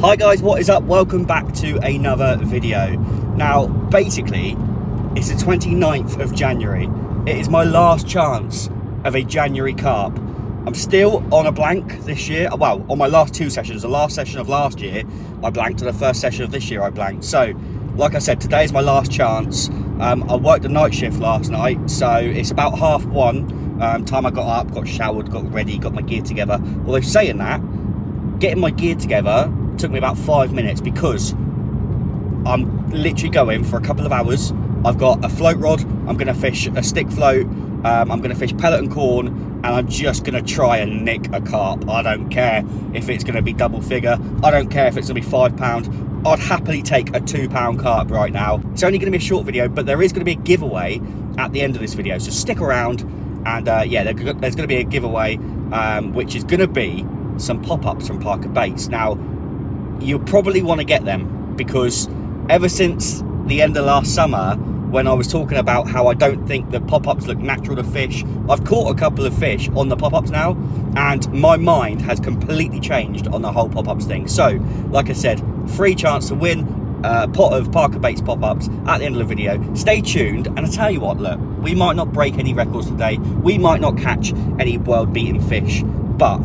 Hi guys, what is up? Welcome back to another video. Now, basically, it's the 29th of January. It is my last chance of a January carp. I'm still on a blank this year. Well, on my last two sessions. The last session of last year, I blanked, and the first session of this year, I blanked. So, like I said, today is my last chance. I worked a night shift last night, so it's about 1:30. Time I got up, got showered, got ready, got my gear together. Although saying that, getting my gear together took me about 5 minutes because I'm literally going for a couple of hours. I've got a float rod, I'm going to fish a stick float, I'm going to fish pellet and corn, and I'm just going to try and nick a carp. I don't care if it's going to be double figure, I don't care if it's going to be £5. I'd happily take a £2 carp right now. It's only going to be a short video, but there is going to be a giveaway at the end of this video, so stick around. And yeah, there's going to be a giveaway, which is going to be some pop-ups from Parker Baits. Now, you'll probably want to get them because ever since the end of last summer, when I was talking about how I don't think the pop-ups look natural to fish, I've caught a couple of fish on the pop-ups now, and my mind has completely changed on the whole pop-ups thing. So, like I said, free chance to win a pot of Parker Baits pop-ups at the end of the video. Stay tuned, and I tell you what, look, we might not break any records today, we might not catch any world-beating fish, but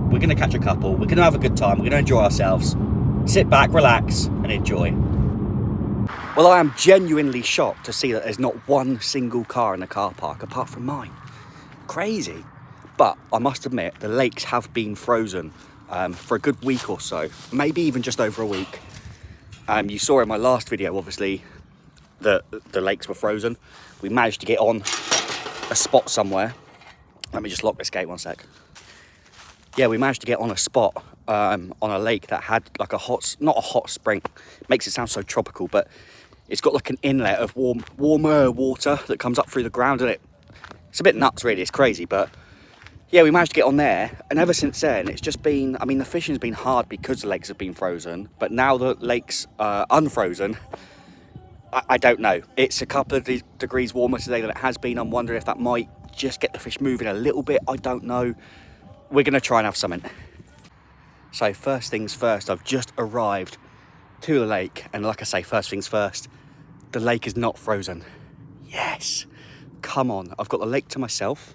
we're going to catch a couple, we're going to have a good time, we're going to enjoy ourselves. Sit back, relax, and enjoy. Well, I am genuinely shocked to see that there's not one single car in the car park apart from mine. Crazy. But I must admit, the lakes have been frozen for a good week or so, maybe even just over a week. You saw in my last video, obviously, that the lakes were frozen. We managed to get on a spot somewhere. Let me just lock this gate one sec. Yeah, we managed to get on a spot on a lake that had like a not a hot spring, makes it sound so tropical, but it's got like an inlet of warmer water that comes up through the ground, and it's a bit nuts really, it's crazy. But yeah, we managed to get on there, and ever since then it's just been, I mean, the fishing's been hard because the lakes have been frozen, but now the lakes are unfrozen, I don't know, it's a couple of degrees warmer today than it has been. I'm wondering if that might just get the fish moving a little bit, I don't know. We're going to try and have something. So first things first, I've just arrived to the lake, and like I say, first things first, the lake is not frozen. Yes, come on, I've got the lake to myself,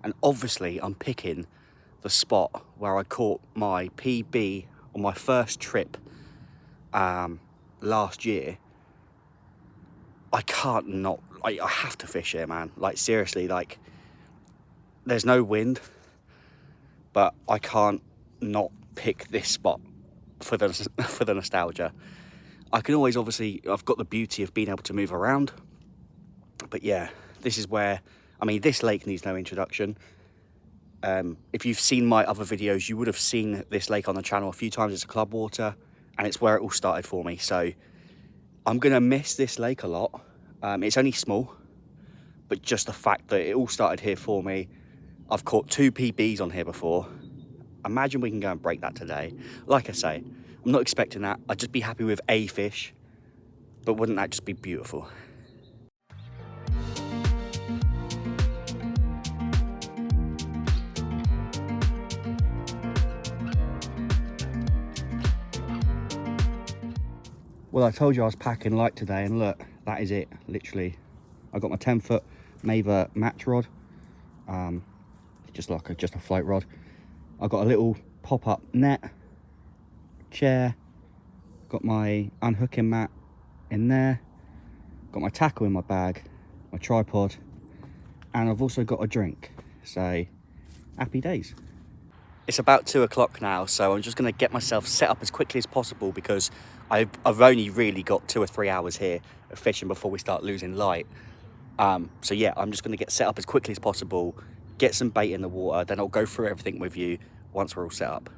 and obviously I'm picking the spot where I caught my PB on my first trip last year. I can't not, I have to fish here, man. Like seriously, like there's no wind, but I can't not pick this spot for the nostalgia. I can always, obviously, I've got the beauty of being able to move around, but yeah, this is where, I mean, this lake needs no introduction. If you've seen my other videos, you would have seen this lake on the channel a few times. It's a club water, and it's where it all started for me, so I'm gonna miss this lake a lot. It's only small, but just the fact that it all started here for me. I've caught 2 PBs on here before. Imagine we can go and break that today. Like I say, I'm not expecting that. I'd just be happy with a fish, but wouldn't that just be beautiful? Well, I told you I was packing light today, and look, that is it, literally. I got my 10-foot Maver match rod, just a float rod. I've got a little pop-up net, chair, got my unhooking mat in there, got my tackle in my bag, my tripod, and I've also got a drink. So, happy days. It's about 2 o'clock now, so I'm just going to get myself set up as quickly as possible because I've only really got 2 or 3 hours here of fishing before we start losing light. So yeah, I'm just going to get set up as quickly as possible, get some bait in the water, then I'll go through everything with you once we're all set up.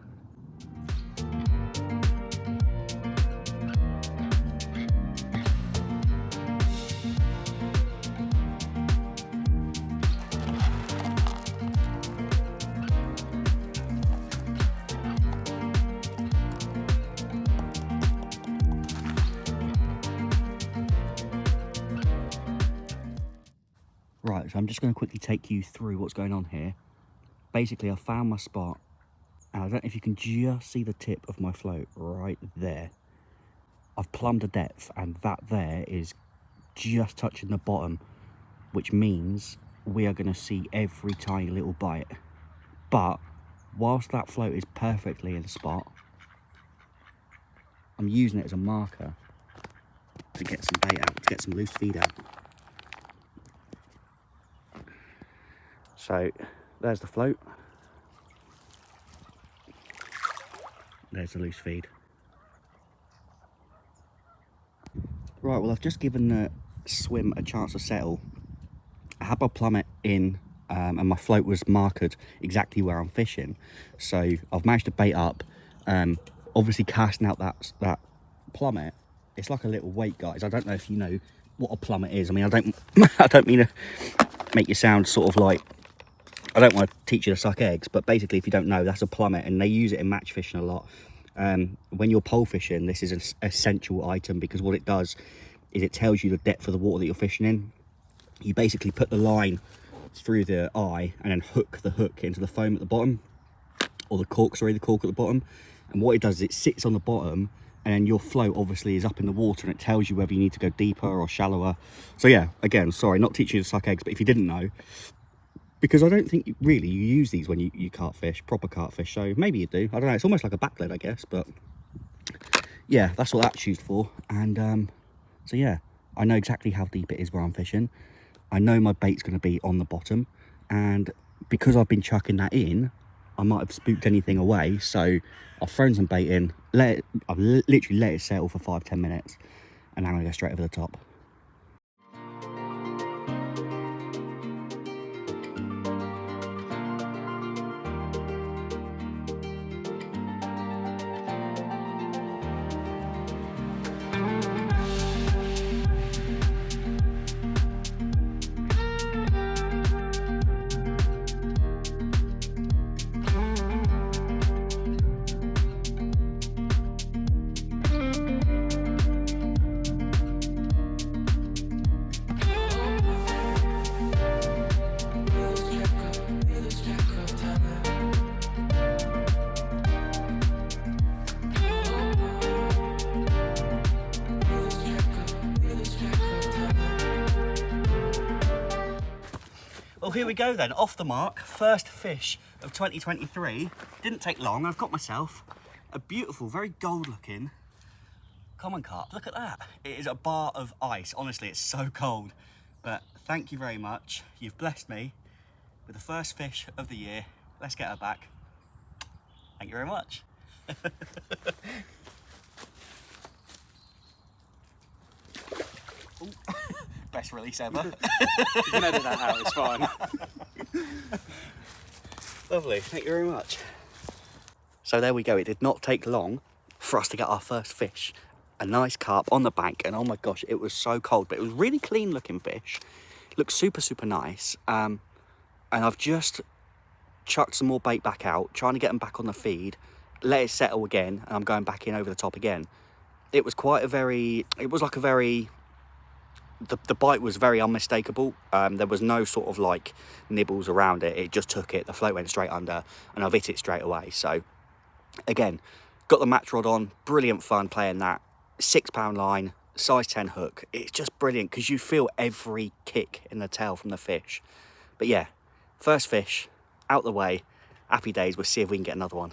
Right, so I'm just going to quickly take you through what's going on here. Basically, I found my spot And I don't know if you can just see the tip of my float right there. I've plumbed a depth, and that there is just touching the bottom, which means we are going to see every tiny little bite. But whilst that float is perfectly in the spot, I'm using it as a marker to get some bait out, to get some loose feed out. So there's the float, there's the loose feed. Right, well, I've just given the swim a chance to settle. I had my plummet in and my float was marked exactly where I'm fishing, so I've managed to bait up. Obviously casting out that plummet, it's like a little weight, guys. I don't know if you know what a plummet is. I mean, I don't mean to make you sound sort of like, I don't want to teach you to suck eggs, but basically, if you don't know, that's a plummet, and they use it in match fishing a lot. When you're pole fishing, this is an essential item, because what it does is it tells you the depth of the water that you're fishing in. You basically put the line through the eye and then hook the hook into the foam at the bottom, or the cork at the bottom. And what it does is it sits on the bottom, and then your float obviously is up in the water, and it tells you whether you need to go deeper or shallower. So yeah, again, sorry, not teaching you to suck eggs, but if you didn't know, because I don't think you use these when you carp fish, proper carp fish, so maybe you do, I don't know, it's almost like a backlead, I guess, but yeah, that's what that's used for. And so yeah, I know exactly how deep it is where I'm fishing. I know my bait's going to be on the bottom, and because I've been chucking that in, I might have spooked anything away, so I've thrown some bait in, I've literally let it settle for 5-10 minutes, and now I'm going to go straight over the top. Well, here we go then, off the mark, first fish of 2023. Didn't take long. I've got myself a beautiful, very gold looking common carp. Look at that. It is a bar of ice. Honestly, it's so cold. But thank you very much. You've blessed me with the first fish of the year. Let's get her back. Thank you very much. Best release ever. You can edit that out, it's fine. Lovely, thank you very much. So there we go, it did not take long for us to get our first fish. A nice carp on the bank, and oh my gosh, it was so cold, but it was really clean looking fish. Looked super, super nice. And I've just chucked some more bait back out, trying to get them back on the feed, let it settle again, and I'm going back in over the top again. It was quite a very, it was like a very, the bite was very unmistakable. There was no sort of like nibbles around it. It just took it, the float went straight under, and I've hit it straight away. So again, got the match rod on, brilliant fun playing that. 6 pound line, size 10 hook. It's just brilliant because you feel every kick in the tail from the fish. But yeah, first fish out the way, happy days. We'll see if we can get another one.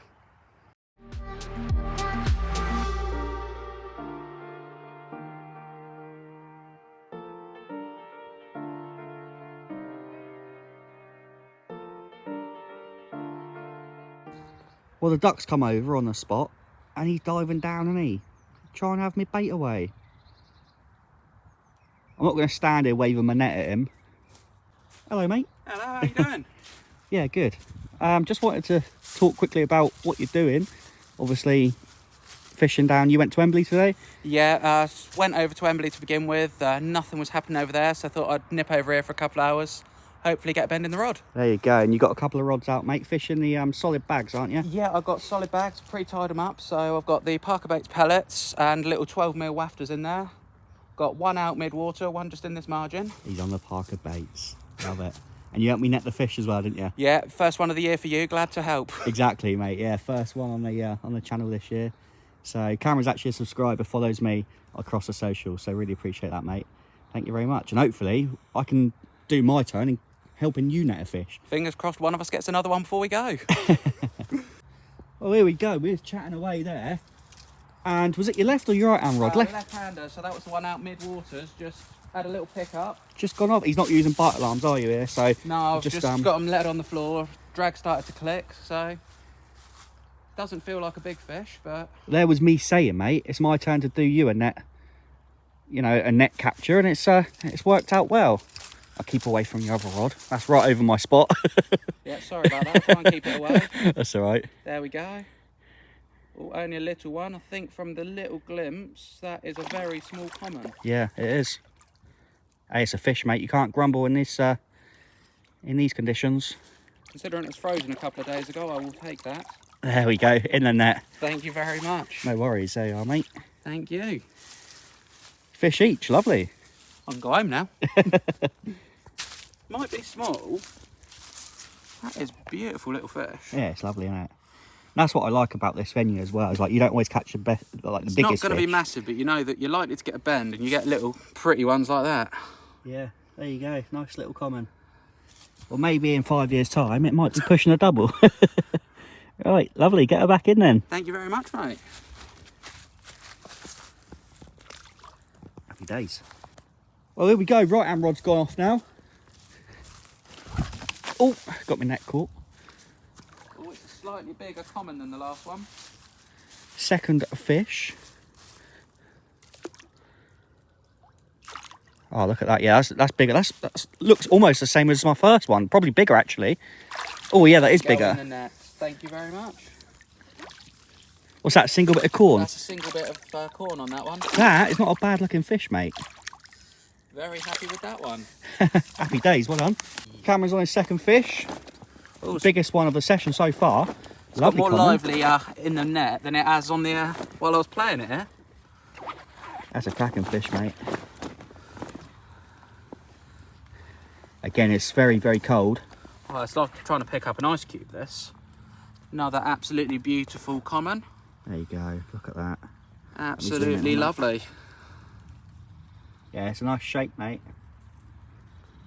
Well, the duck's come over on the spot, and he's diving down, and he trying to have me bait away. I'm not going to stand here waving my net at him. Hello, mate. Hello, how you doing? Yeah, good. Just wanted to talk quickly about what you're doing. Obviously, fishing down. You went to Embley today? Yeah, went over to Embley to begin with. Nothing was happening over there, so I thought I'd nip over here for a couple of hours. Hopefully get a bend in the rod. There you go. And you got a couple of rods out, mate. Fishing the solid bags, aren't you? Yeah, I've got solid bags, pre-tied them up. So I've got the Parker Baits pellets and little 12mm wafters in there. Got one out mid-water, one just in this margin. He's on the Parker Baits. Love it. And you helped me net the fish as well, didn't you? Yeah, first one of the year for you. Glad to help. Exactly, mate. Yeah, first one on the channel this year. So Cameron's actually a subscriber, follows me across the socials. So really appreciate that, mate. Thank you very much. And hopefully I can do my turn in helping you net a fish. Fingers crossed one of us gets another one before we go. Well, here we go. We were chatting away there. And was it your left or your right hand rod? Left-hander, so that was the one out mid-waters. Just had a little pick-up. Just gone off. He's not using bite alarms, are you here? So no, I've just got them let on the floor. Drag started to click, so doesn't feel like a big fish, but there was me saying, mate, it's my turn to do you a net, you know, a net capture, and it's worked out well. I'll keep away from your other rod. That's right over my spot. Yeah, sorry about that. I'll try and keep it away. That's all right. There we go. Oh, only a little one. I think from the little glimpse, that is a very small common. Yeah, it is. Hey, it's a fish, mate. You can't grumble in this in these conditions. Considering it was frozen a couple of days ago, I will take that. There we go, in the net. Thank you very much. No worries, there you are, mate. Thank you. Fish each, lovely. I can go home now. Might be small. That is a beautiful little fish. Yeah, it's lovely, isn't it? And that's what I like about this venue as well. Is like you don't always catch the biggest It's fish. not going to be massive, but you know that you're likely to get a bend, and you get little pretty ones like that. Yeah, there you go. Nice little common. Well, maybe in 5 years' time, it might be pushing a double. Right, lovely. Get her back in then. Thank you very much, mate. Happy days. Well, here we go. Right hand rod's gone off now. Oh, got my net caught. Oh, it's a slightly bigger common than the last one. Second fish. Oh, look at that. Yeah, that's bigger. That's looks almost the same as my first one. Probably bigger, actually. Oh, yeah, that is bigger. In the net. Thank you very much. What's that, single bit of corn? That's a single bit of corn on that one. That is not a bad looking fish, mate. Very happy with that one. Happy days, well done. Cameron's on his second fish. Ooh, biggest one of the session so far. It's Lovely got more common. lively in the net than it has on the while I was playing it here. That's a cracking fish, mate. Again, it's very, very cold. Well, it's like trying to pick up an ice cube, this. Another absolutely beautiful common. There you go, look at that. Absolutely lovely. Yeah, it's a nice shape, mate.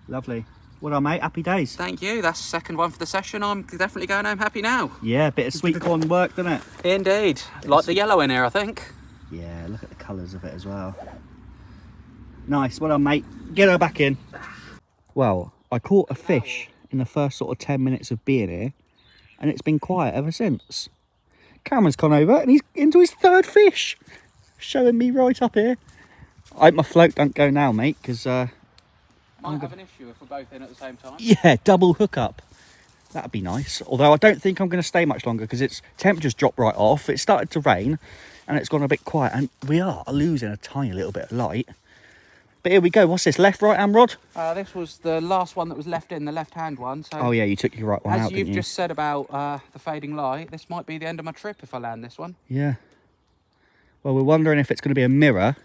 Lovely. Well done, mate. Happy days. Thank you. That's the second one for the session. I'm definitely going home happy now. Yeah, a bit of sweet corn work, doesn't it? Indeed. Like the yellow in here, I think. Yeah, look at the colours of it as well. Nice. Well done, mate. Get her back in. Well, I caught a fish in the first sort of 10 minutes of being here, and it's been quiet ever since. Cameron's gone over and he's into his third fish, showing me right up here. I hope my float don't go now, mate, because might have an issue if we're both in at the same time. yeah, double hookup. That'd be nice. Although I don't think I'm going to stay much longer because its temperature's dropped right off. It started to rain and it's gone a bit quiet, and we are losing a tiny little bit of light. But here we go. What's this? Left, right hand rod? This was the last one that was left in, the left-hand one. So Oh yeah, you took your right one out, as you've didn't you? just said about the fading light, this might be the end of my trip if I land this one. Yeah. Well, we're wondering if it's going to be a mirror.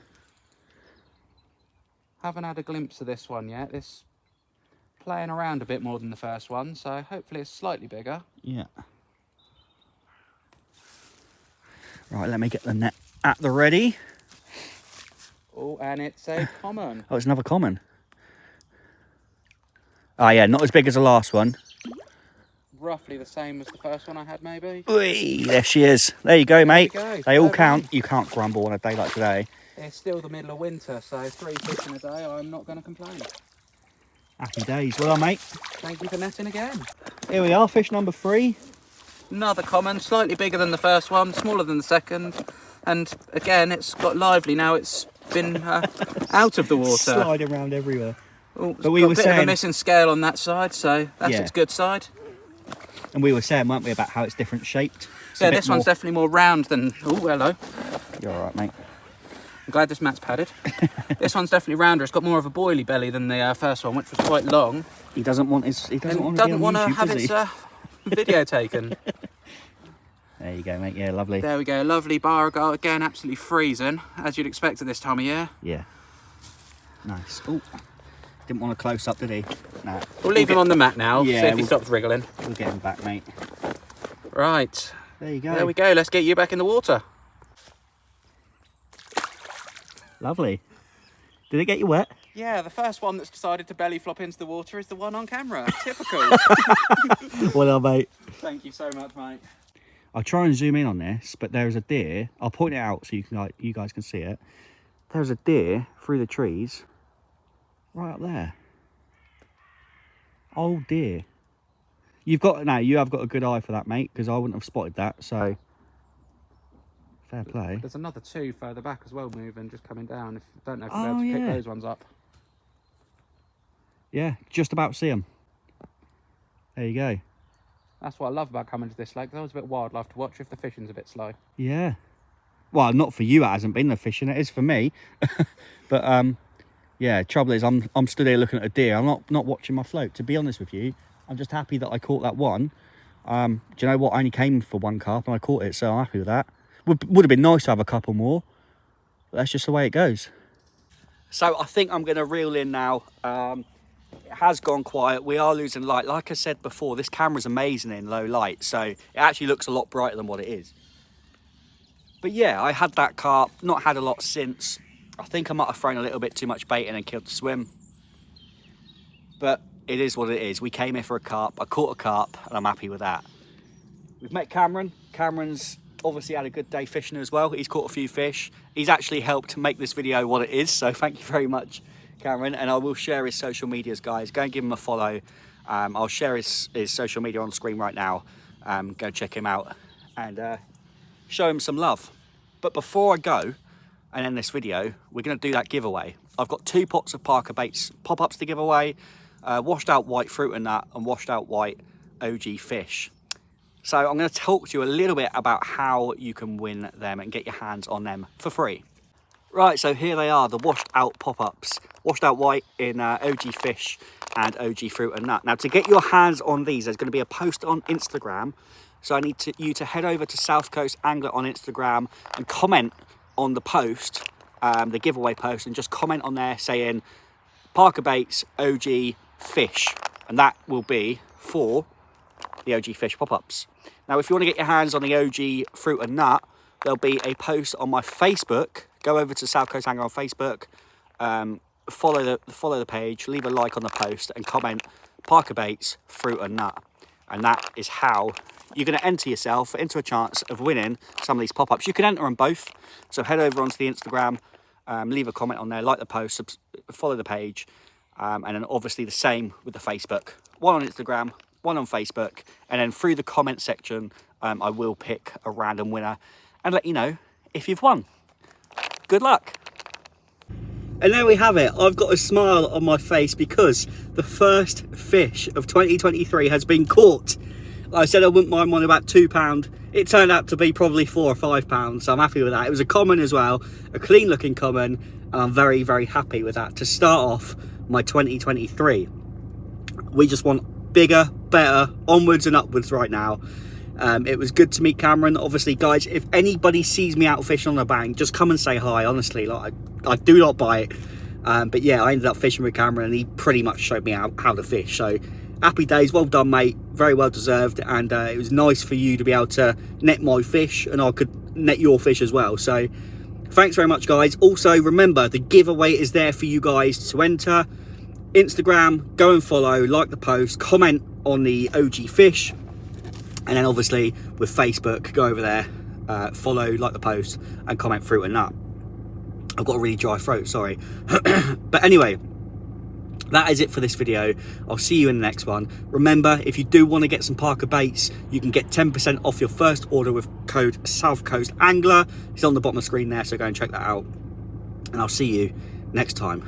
Haven't had a glimpse of this one yet. This playing around a bit more than the first one, so hopefully it's slightly bigger. Yeah. Right, let me get the net at the ready. Oh, and it's a common. Oh, it's another common. Oh yeah, not as big as the last one. Roughly the same as the first one I had, maybe. Whee, there she is. There you go, mate. There you go. They all Over. count. You can't grumble on a day like today. It's still the middle of winter, so 3 fish in a day, I'm not going to complain. Happy days. Well done, mate. Thank you for netting again. Here we are, fish number 3. Another common, slightly bigger than the first one, smaller than the second. And again, it's got lively now. It's been out of the water. Sliding around everywhere. Oh, But we got were a bit of a saying- missing scale on that side, so that's Yeah. its good side. And we were saying, weren't we, about how it's different shaped? It's a Yeah, bit this one's more- definitely more round than... Oh, hello. You're all right, mate. I'm glad this mat's padded. This one's definitely rounder. It's got more of a boily belly than the first one, which was quite long. He doesn't want his. He doesn't And want to be doesn't on want to YouTube, have does its he? video taken. There you go, mate. Yeah, lovely. There we go. Lovely bar again, absolutely freezing, as you'd expect at this time of year. Yeah. Nice. Oh, Didn't want a close up, did he? Nah. We'll leave him on the mat now, Yeah, see if he stops wriggling. We'll get him back, mate. Right. There you go. There we go. Let's get you back in the water. Lovely. Did it get you wet? Yeah, the first one that's decided to belly flop into the water is the one on camera. Typical. Well done, mate. Thank you so much, mate. I'll try and zoom in on this, but there's a deer. I'll point it out so you guys can see it. There's a deer through the trees right up there. Oh dear. You have got a good eye for that, mate, because I wouldn't have spotted that, so fair play. There's another two further back as well, moving, just coming down. If don't know if you'll be able to pick those ones up. Yeah, just about see them. There you go. That's what I love about coming to this lake. There's always a bit of wildlife to watch if the fishing's a bit slow. Yeah. Well, not for you, it hasn't been the fishing. It is for me. But yeah, trouble is I'm stood here looking at a deer. I'm not watching my float. To be honest with you, I'm just happy that I caught that one. Do you know what? I only came for one carp and I caught it, so I'm happy with that. Would have been nice to have a couple more, but that's just the way it goes. So I think I'm going to reel in now. It has gone quiet. We are losing light. Like I said before, this camera's amazing in low light, so it actually looks a lot brighter than what it is. But yeah, I had that carp, not had a lot since. I think I might have thrown a little bit too much bait in and killed the swim. But it is what it is. We came here for a carp. I caught a carp, and I'm happy with that. We've met Cameron. Cameron's obviously had a good day fishing as well. He's caught a few fish. He's actually helped make this video what it is, so thank you very much, Cameron. And I will share his social medias, guys. Go and give him a follow. I'll share his social media on the screen right now. Go check him out and show him some love. But before I go and end this video, we're going to do that giveaway. I've got 2 pots of Parker Baits pop-ups to give away. Washed out white fruit and nut and washed out white OG fish. So I'm going to talk to you a little bit about how you can win them and get your hands on them for free. Right, so here they are, the washed out pop-ups. Washed out white in OG fish and OG fruit and nut. Now to get your hands on these, there's going to be a post on Instagram. So I need you to head over to South Coast Angler on Instagram and comment on the post, the giveaway post, and just comment on there saying Parker Baits OG fish. And that will be for the OG fish pop-ups. Now if you want to get your hands on the OG fruit and nut, there'll be a post on my Facebook. Go over to South Coast Angler on Facebook, follow the page, leave a like on the post and comment Parker Baits fruit and nut. And that is how you're going to enter yourself into a chance of winning some of these pop-ups. You can enter them both, so head over onto the Instagram, leave a comment on there, like the post, follow the page, and then obviously the same with the Facebook. One on Instagram, one on Facebook, and then through the comment section I will pick a random winner and let you know if you've won. Good luck. And there we have it. I've got a smile on my face because the first fish of 2023 has been caught. Like I said I wouldn't mind one about £2. It turned out to be probably £4 or £5, so I'm happy with that. It was a common as well, a clean looking common, and I'm very, very happy with that to start off my 2023. We just want bigger, better, onwards and upwards right now. It was good to meet Cameron. Obviously, guys, if anybody sees me out fishing on the bank, just come and say hi. Honestly, like I do not bite. But yeah, I ended up fishing with Cameron and he pretty much showed me how to fish. So happy days, well done, mate. Very well deserved. And it was nice for you to be able to net my fish and I could net your fish as well. So thanks very much, guys. Also, remember, the giveaway is there for you guys to enter. Instagram, go and follow, like the post, comment on the OG fish. And then obviously with Facebook, go over there, follow, like the post, and comment fruit and nut. I've got a really dry throat, sorry. But anyway, that is it for this video. I'll see you in the next one. Remember, if you do want to get some Parker Baits, you can get 10% off your first order with code South Coast Angler. It's on the bottom of the screen there, so go and check that out. And I'll see you next time.